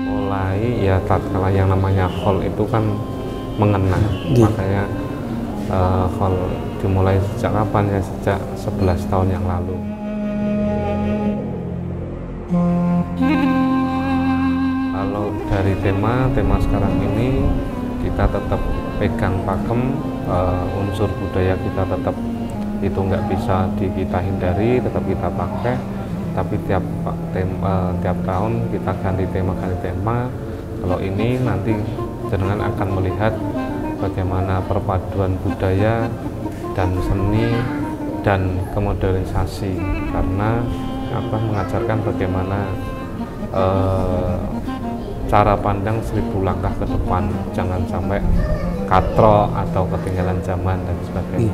Mulai ya tatkala yang namanya khol itu kan mengena, makanya khol dimulai sejak kapan ya, sejak 11 tahun yang lalu. Kalau dari tema sekarang ini kita tetap pegang pakem, unsur budaya kita tetap itu nggak bisa kita hindari, tetap kita pakai, tapi tiap tahun kita ganti tema. Kalau ini nanti jenengan akan melihat bagaimana perpaduan budaya dan seni dan kemodernisasi, karena mengajarkan bagaimana cara pandang 1000 langkah ke depan, jangan sampai katro atau ketinggalan zaman dan sebagainya.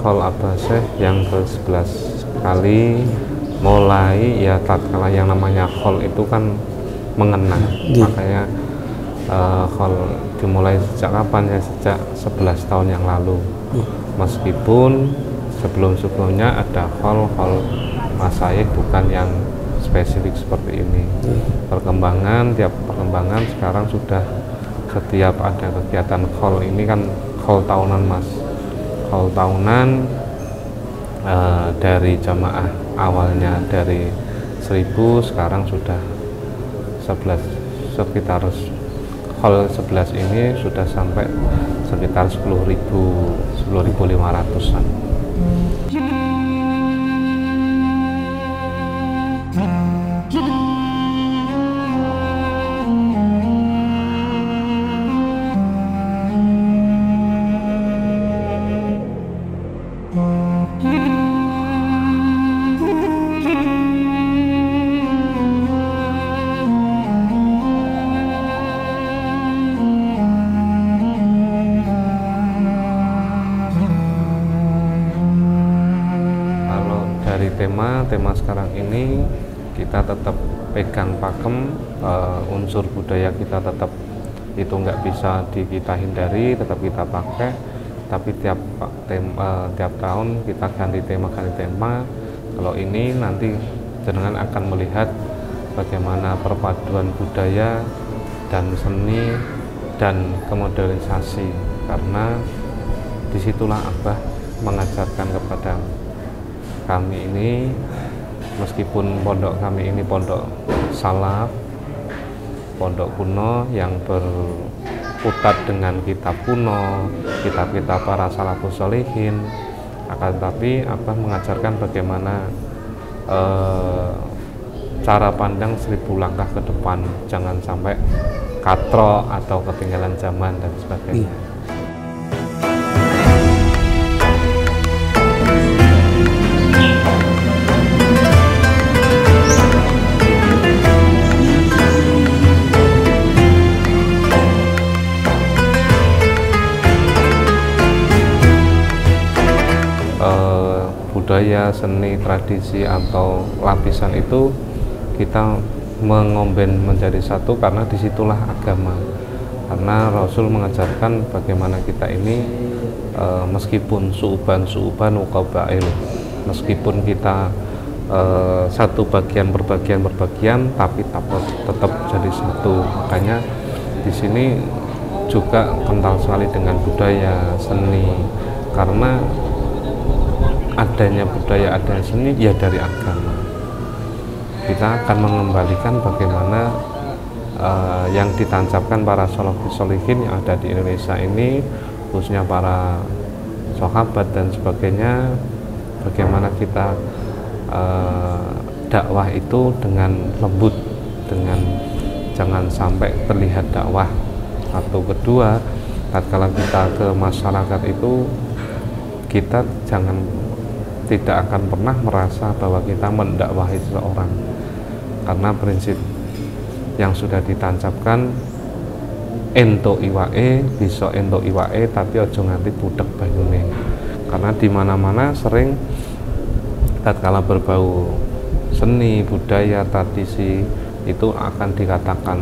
Khol Abbasiyah yang ke-11 kali, mulai ya tatkala yang namanya khol itu kan mengena, makanya khol dimulai sejak kapan ya, sejak 11 tahun yang lalu. Meskipun sebelumnya ada khol masyayikh, bukan yang spesifik seperti ini. Tiap perkembangan sekarang sudah setiap ada kegiatan khol ini kan khol tahunan, Mas. Khol tahunan dari jamaah awalnya dari 1000, sekarang sudah 11, sekitar khol 11 ini sudah sampai sekitar 10.500-an. Dari tema sekarang ini kita tetap pegang pakem, unsur budaya kita tetap itu nggak bisa kita hindari, tetap kita pakai, tapi tiap tahun kita ganti tema. Kalau ini nanti jenengan akan melihat bagaimana perpaduan budaya dan seni dan kemodernisasi, karena disitulah Abah mengajarkan kepada kami ini, meskipun pondok kami ini pondok salaf, pondok kuno yang berkutat dengan kitab kuno, kitab-kitab para salafus sholihin, akan tetapi Abah mengajarkan bagaimana cara pandang 1000 langkah ke depan, jangan sampai katro atau ketinggalan zaman dan sebagainya. Budaya, seni, tradisi atau lapisan itu kita mengomben menjadi satu, karena disitulah agama. Karena Rasul mengajarkan bagaimana kita ini meskipun su'uban uqabail, meskipun kita satu berbagian, tapi tetap jadi satu. Makanya di sini juga kental sekali dengan budaya seni, karena adanya budaya, adanya seni ya dari agama. Kita akan mengembalikan bagaimana yang ditancapkan para sholihin yang ada di Indonesia ini, khususnya para sahabat dan sebagainya, bagaimana kita dakwah itu dengan lembut, dengan jangan sampai terlihat dakwah. Atau kedua, tatkala kita ke masyarakat itu, kita tidak akan pernah merasa bahwa kita mendakwahi seseorang, karena prinsip yang sudah ditancapkan ento iwae, bisa ento iwae, tapi ojo nganti budek banyune. Karena di mana-mana sering tatkala berbau seni, budaya, tradisi itu akan dikatakan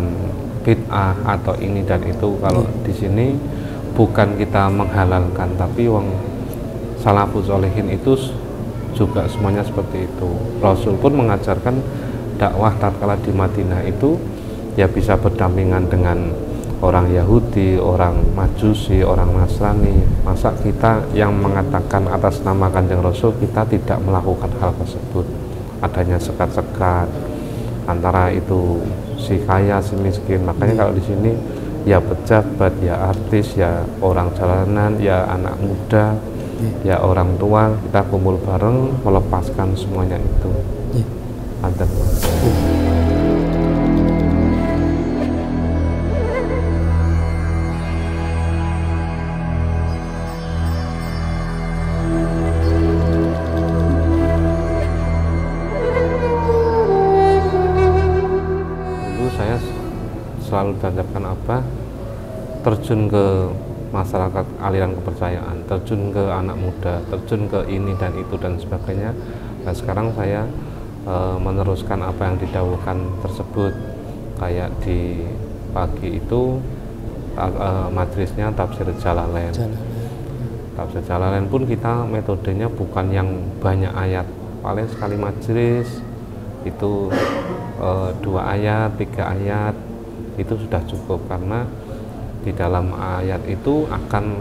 bid'ah atau ini dan itu. Kalau di sini bukan kita menghalalkan, tapi wong salafus sholihin itu juga semuanya seperti itu. Rasul pun mengajarkan dakwah tatkala di Madinah itu ya bisa berdampingan dengan orang Yahudi, orang Majusi, orang Nasrani. Masa kita yang mengatakan atas nama Kanjeng Rasul kita tidak melakukan hal tersebut? Adanya sekat-sekat antara itu si kaya si miskin. Makanya kalau di sini ya pejabat, ya artis, ya orang jalanan, ya anak muda, ya orang tua, kita kumpul bareng melepaskan semuanya itu. Ada. Selalu tancapkan apa? Terjun ke masyarakat aliran kepercayaan, terjun ke anak muda, terjun ke ini dan itu dan sebagainya. Nah sekarang saya meneruskan apa yang didahulukan tersebut. Kayak di pagi itu majelisnya tafsir Jalalain. Tafsir Jalalain pun kita metodenya bukan yang banyak ayat, paling sekali majelis itu 2 ayat, 3 ayat itu sudah cukup, karena di dalam ayat itu akan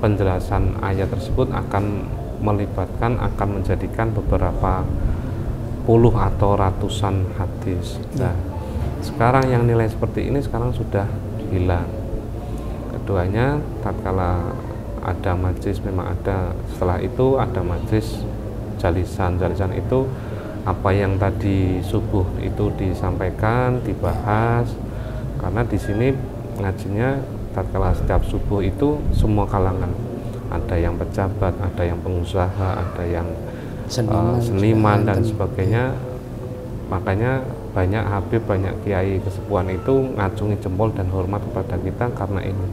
penjelasan ayat tersebut akan melibatkan, akan menjadikan beberapa puluh atau ratusan hadis. Nah, sekarang yang nilai seperti ini sekarang sudah hilang. Keduanya tatkala ada majlis memang ada, setelah itu ada majlis jalisan. Jalisan itu apa yang tadi subuh itu disampaikan, dibahas, karena di sini ngajinya tatkala setiap subuh itu semua kalangan, ada yang pejabat, ada yang pengusaha, ada yang seniman dan sebagainya. Makanya banyak habib, banyak kiai kesepuhan itu ngacungi jempol dan hormat kepada kita karena ini.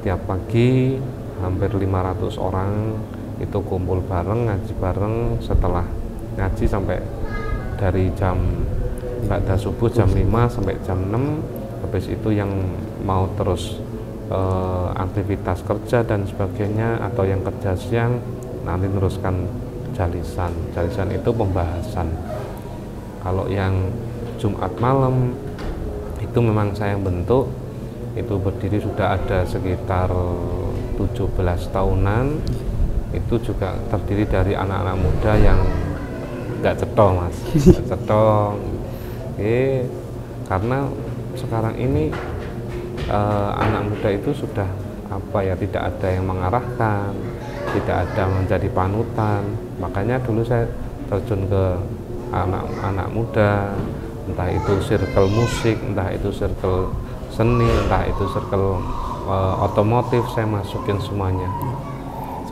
Tiap pagi hampir 500 orang itu kumpul bareng, ngaji bareng, setelah ngaji sampai dari jam ba'da subuh jam 5 sampai jam 6. Habis itu yang mau terus aktivitas kerja dan sebagainya atau yang kerja siang nanti teruskan jalisan. Jalisan itu pembahasan. Kalau yang Jumat malam itu memang saya bentuk, itu berdiri sudah ada sekitar 17 tahunan. Itu juga terdiri dari anak-anak muda yang nggak cetol mas, nggak cetol. Karena sekarang ini anak muda itu sudah apa ya, tidak ada yang mengarahkan, tidak ada menjadi panutan. Makanya dulu saya terjun ke anak-anak muda, entah itu circle musik, entah itu circle seni, entah itu circle otomotif, saya masukin semuanya.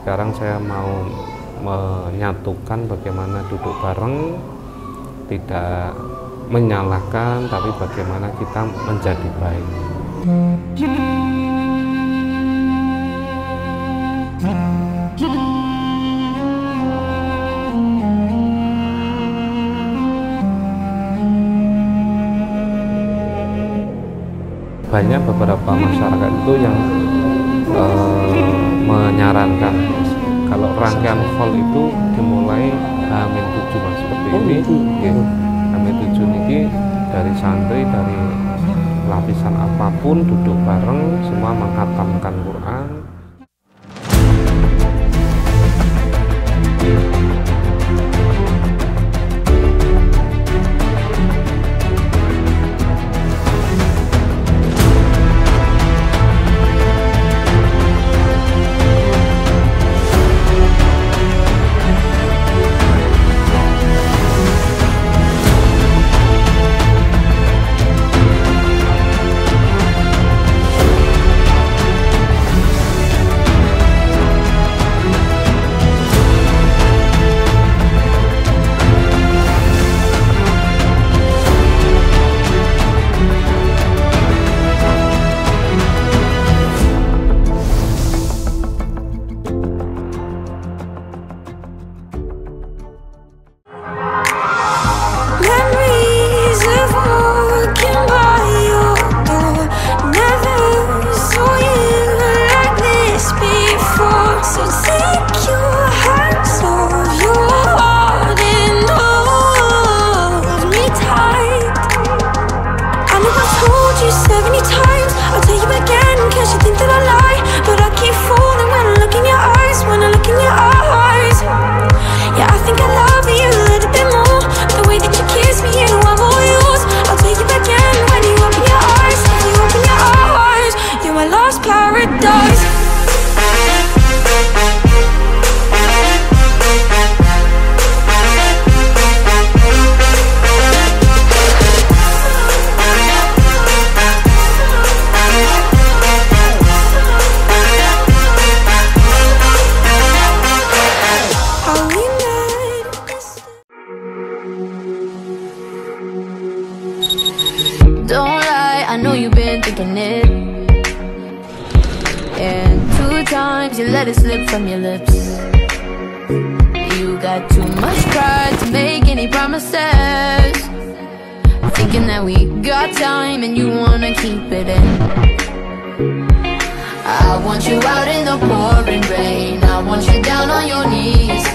Sekarang saya mau menyatukan bagaimana duduk bareng, tidak menyalahkan, tapi bagaimana kita menjadi baik. Banyak beberapa masyarakat itu yang menyarankan kalau rangkaian khol itu dimulai H-7 mas, seperti ini. H-7 ini dari santri, dari lapisan apapun duduk bareng semua menghatamkan Quran. Don't lie, I know you've been thinking it. And 2 times you let it slip from your lips. You got too much pride to make any promises, thinking that we got time and you wanna keep it in. I want you out in the pouring rain, I want you down on your knees,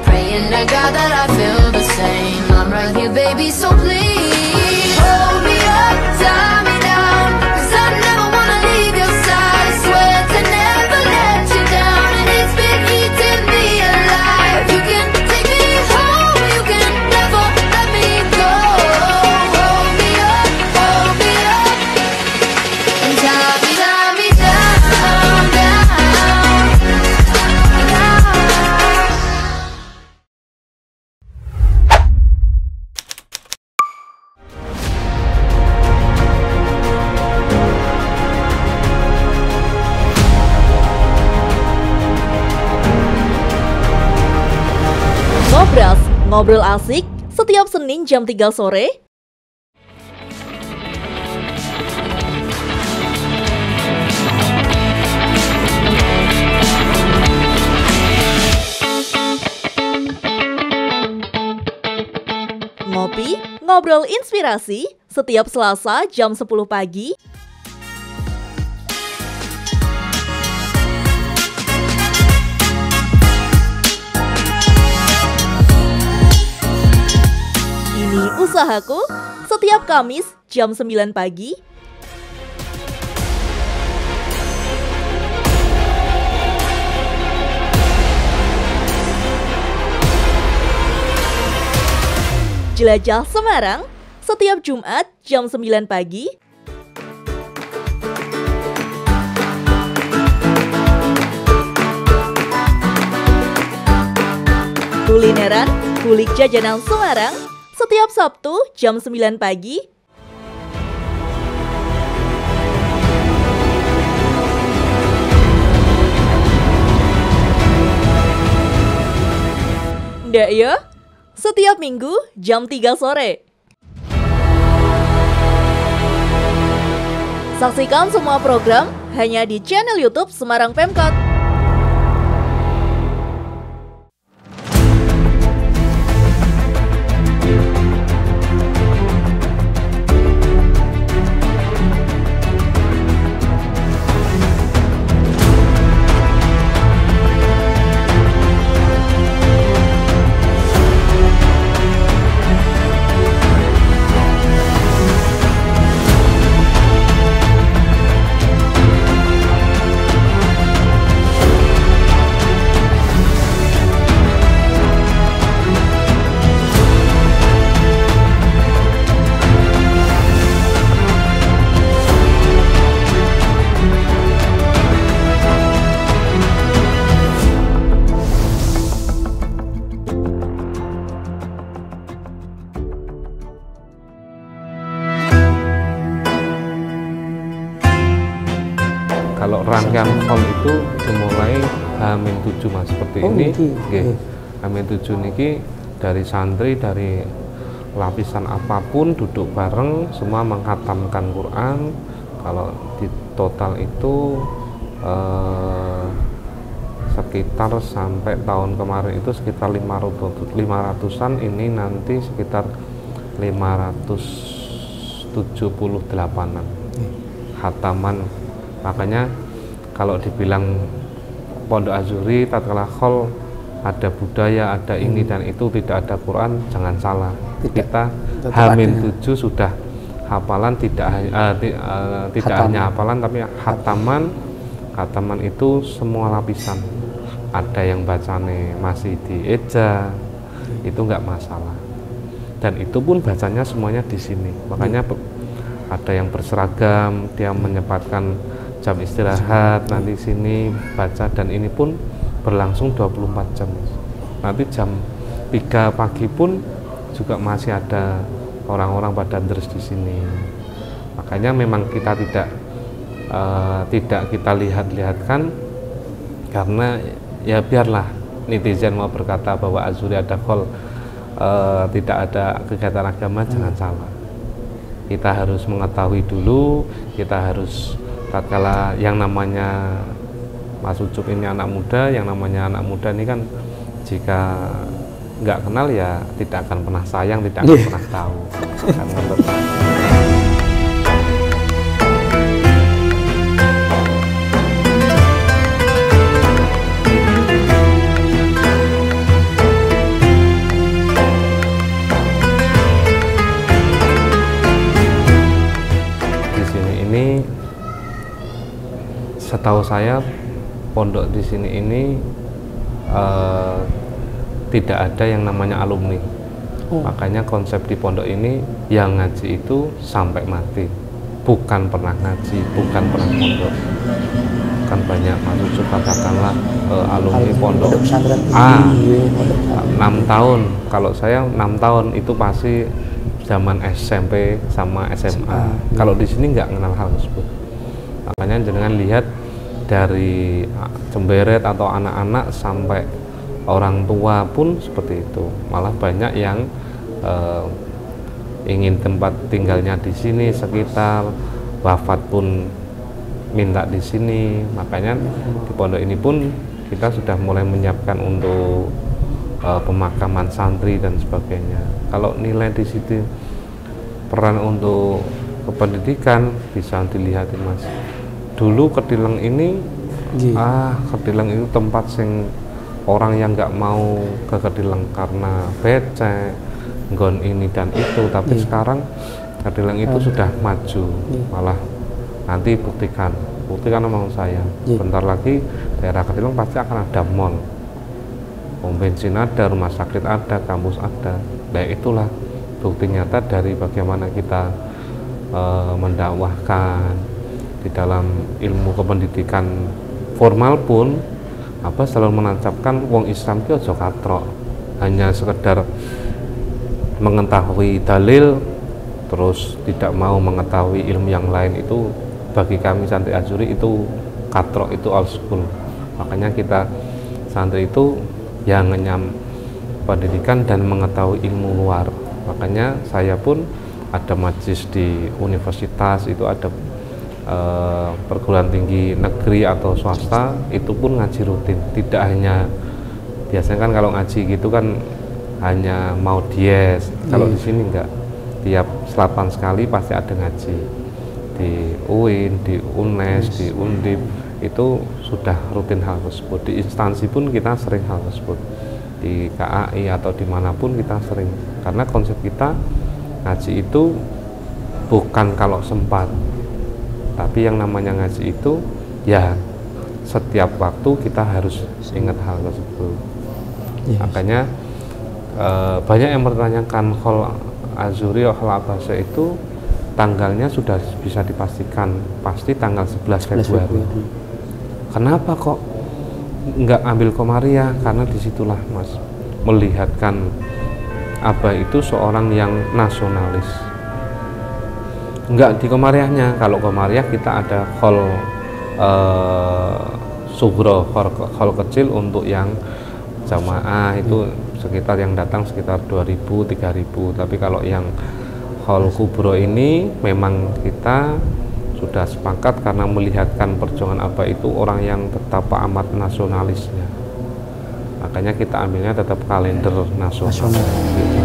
praying to God that I feel the same. I'm right here, baby, so please hold me up, tie me down, 'cause I never wanna leave your side. I swear to never let you down, and it's been eating me alive. You can take me home, you can never let me go. Hold me up, and tie me down, down, down. Ngobras, ngobrol asik setiap Senin jam 3 sore. Ngopi, ngobrol inspirasi setiap Selasa jam 10 pagi. Ini usahaku setiap Kamis jam 9 pagi. Jelajah Semarang setiap Jumat jam 9 pagi. Kulineran, kulik jajanan Semarang setiap Sabtu jam 9 pagi. Ndak ya? Setiap Minggu jam 3 sore. Saksikan semua program hanya di channel YouTube Semarang Pemkot. Kalau rangkaian khol itu dimulai H-7 Mas, seperti ini. H-7 niki dari santri dari lapisan apapun duduk bareng semua mengkhatamkan Quran. Kalau di total itu sekitar sampai tahun kemarin itu sekitar 500-an, ini nanti sekitar 578-an khataman. Makanya kalau dibilang Pondok Azuri tatkala khol ada budaya, ada ini dan itu, tidak ada Quran, jangan salah. Kita H-7 sudah hafalan, tidak hanya hafalan tapi khataman itu semua lapisan. Ada yang bacanya masih di eja, itu nggak masalah. Dan itu pun bacanya semuanya di sini. Makanya ada yang berseragam, dia menyempatkan jam istirahat nanti sini baca, dan ini pun berlangsung 24 jam. Nanti jam 3 pagi pun juga masih ada orang-orang pada terus di sini. Makanya memang kita tidak kita lihat-lihatkan, karena ya biarlah netizen mau berkata bahwa Azuri ada khol, tidak ada kegiatan agama, jangan salah. Kita harus mengetahui dulu, kita harus tatkala yang namanya Mas Ucup ini anak muda, yang namanya anak muda ini kan jika nggak kenal ya tidak akan pernah sayang, tidak akan pernah tahu. Kan setahu saya pondok di sini ini tidak ada yang namanya alumni. Makanya konsep di pondok ini yang ngaji itu sampai mati, bukan pernah ngaji, bukan pernah pondok. Kan banyak masuk katakanlah alumni pondok 6 tahun. Kalau saya 6 tahun itu pasti zaman SMP sama SMA. Kalau di sini nggak kenal hal tersebut. Makanya jangan lihat dari cemberet atau anak-anak sampai orang tua pun seperti itu. Malah banyak yang ingin tempat tinggalnya di sini sekitar, wafat pun minta di sini. Makanya di pondok ini pun kita sudah mulai menyiapkan untuk pemakaman santri dan sebagainya. Kalau nilai di situ peran untuk kependidikan bisa dilihatin Mas. Dulu Kedileng ini Kedileng itu tempat sing orang yang nggak mau ke Kedileng karena becek, nggon ini dan itu, tapi sekarang Kedileng itu sudah maju. Malah nanti buktikan sama saya, bentar lagi daerah Kedileng pasti akan ada mall, pom bensin ada, rumah sakit ada, kampus ada. Nah itulah bukti nyata dari bagaimana kita mendakwahkan di dalam ilmu kependidikan formal pun selalu menancapkan wong Islam itu aja katrok, hanya sekedar mengetahui dalil terus tidak mau mengetahui ilmu yang lain. Itu bagi kami santri Azuri itu katrok, itu old school. Makanya kita santri itu yang ngenyam pendidikan dan mengetahui ilmu luar. Makanya saya pun ada majelis di universitas, itu ada perguruan tinggi negeri atau swasta, itu pun ngaji rutin. Tidak hanya biasanya kan kalau ngaji gitu kan hanya mau dies. Kalau di sini enggak, tiap selatan sekali pasti ada ngaji di UIN, di UNES, di Undip. Itu sudah rutin hal tersebut. Di instansi pun kita sering hal tersebut, di KAI atau dimanapun kita sering, karena konsep kita ngaji itu bukan kalau sempat, tapi yang namanya ngaji itu ya setiap waktu kita harus ingat hal tersebut. Makanya banyak yang bertanyakan khol Azuri atau khol Abbasiyah itu tanggalnya sudah bisa dipastikan, pasti tanggal 11 Februari. Kenapa kok nggak ambil Komariah? Karena disitulah Mas melihatkan Abah itu seorang yang nasionalis. Enggak di Komariahnya. Kalau Komariah kita ada khol sugro hall kecil untuk yang jamaah itu sekitar yang datang sekitar 2.000 3.000. Tapi kalau yang hall kubro ini memang kita sudah sepakat karena melihatkan perjuangan apa itu orang yang betapa amat nasionalisnya, makanya kita ambilnya tetap kalender nasional. Gitu.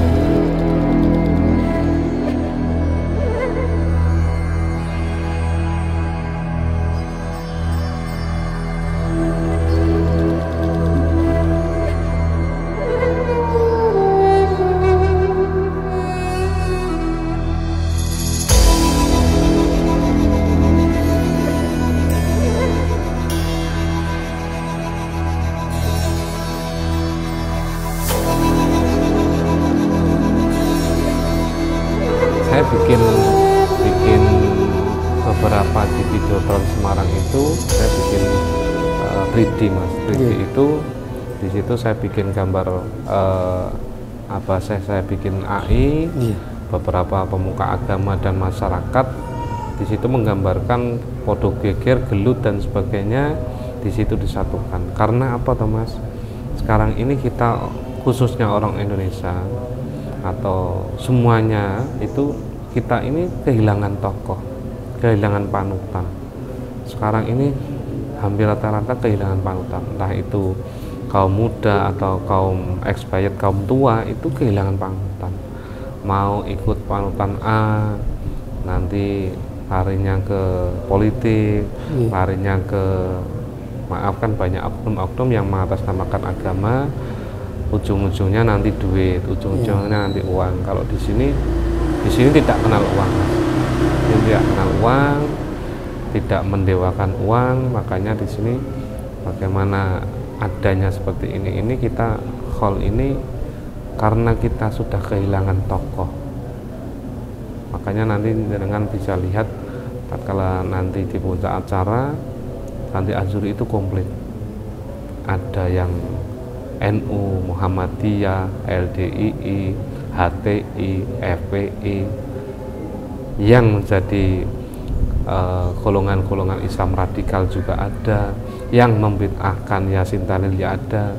Saya bikin beberapa di video Trans Semarang itu saya bikin 3D mas. 3D itu di situ saya bikin gambar saya bikin AI, beberapa pemuka agama dan masyarakat. Di situ menggambarkan podo geger, gelut dan sebagainya, di situ disatukan. Karena apa Thomas? Sekarang ini kita khususnya orang Indonesia atau semuanya itu kita ini kehilangan tokoh, kehilangan panutan. Sekarang ini hampir rata-rata kehilangan panutan, entah itu kaum muda atau kaum expired, kaum tua itu kehilangan panutan. Mau ikut panutan A, nanti larinya ke politik, larinya ke maafkan banyak oknum-oknum yang mengatasnamakan agama. Ujung-ujungnya nanti duit, ujung-ujungnya nanti uang. Kalau di sini tidak kenal uang, tidak kenal uang, tidak mendewakan uang. Makanya di sini bagaimana adanya seperti ini kita hall ini karena kita sudah kehilangan tokoh. Makanya nanti dengan bisa lihat tatkala nanti di puncak acara nanti Azuri itu komplit. Ada yang NU, Muhammadiyah, LDII, HTI, FPI, yang menjadi golongan-golongan Islam radikal juga ada, yang membid'ahkan Yasin Tahlil ya ada.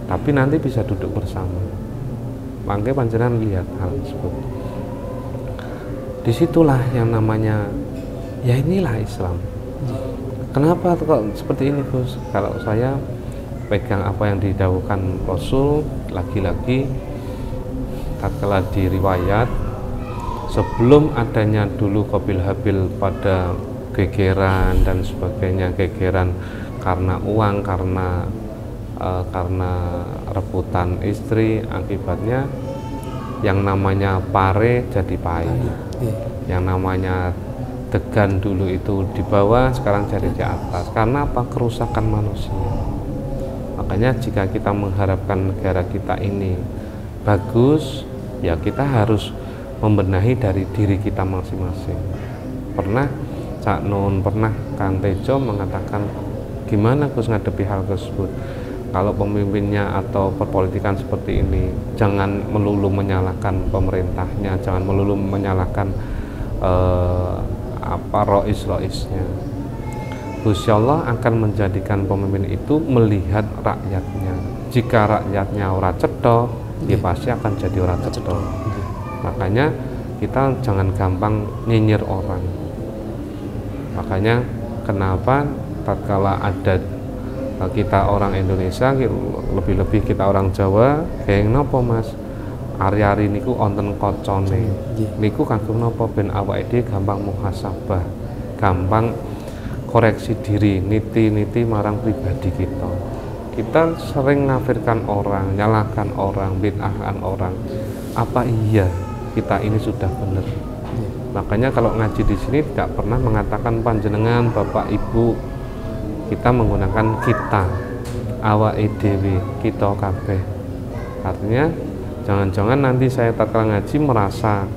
Tapi nanti bisa duduk bersama. Makanya panjenengan lihat hal tersebut. Disitulah yang namanya ya inilah Islam. Kenapa kok seperti ini Gus? Kalau saya pegang apa yang didhawuhkan Rasul, lagi-lagi tatkala di riwayat sebelum adanya dulu Qabil Habil pada gegeran dan sebagainya, gegeran karena uang, karena rebutan istri, akibatnya yang namanya pare jadi pahit, yang namanya degan dulu itu di bawah, sekarang jadi di atas. Karena apa? Kerusakan manusia. Makanya jika kita mengharapkan negara kita ini bagus, ya kita harus membenahi dari diri kita masing-masing. Pernah Cak Nun, pernah Kang Tejo mengatakan gimana Gus ngadepi hal tersebut. Kalau pemimpinnya atau perpolitikan seperti ini, jangan melulu menyalahkan pemerintahnya, jangan melulu menyalahkan rois-roisnya. Gusti Allah akan menjadikan pemimpin itu melihat rakyatnya. Jika rakyatnya ora cetha, dia pasti akan jadi ora cetha. Makanya kita jangan gampang nyinyir orang. Makanya kenapa tatkala ada kita orang Indonesia, lebih-lebih kita orang Jawa, kayak nopo Mas? Ari-ari niku onten kocone. Niku kagem nopo ben awake dhewe gampang muhasabah, gampang koreksi diri, niti-niti marang pribadi kita. Kita sering ngafirkan orang, nyalahkan orang, bid'ahkan orang. Apa iya kita ini sudah benar? Makanya kalau ngaji di sini tidak pernah mengatakan panjenengan, Bapak, Ibu. Kita menggunakan kita, awake dhewe, kita kabeh. Artinya jangan-jangan nanti saya tatkala ngaji merasa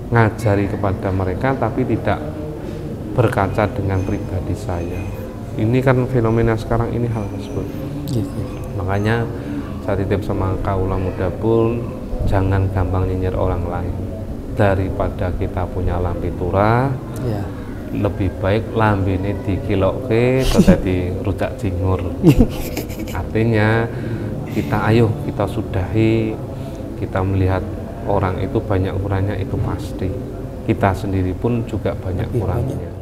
ngajari kepada mereka tapi tidak berkaca dengan pribadi saya. Ini kan fenomena sekarang ini hal tersebut. Makanya saya titip sama kaula muda pun jangan gampang nyinyir orang lain. Daripada kita punya lampi turah, lebih baik lambene dikiloke dadi rujak jingur. Artinya kita sudahi, kita melihat orang itu banyak kurangnya itu pasti. Kita sendiri pun juga banyak kurangnya.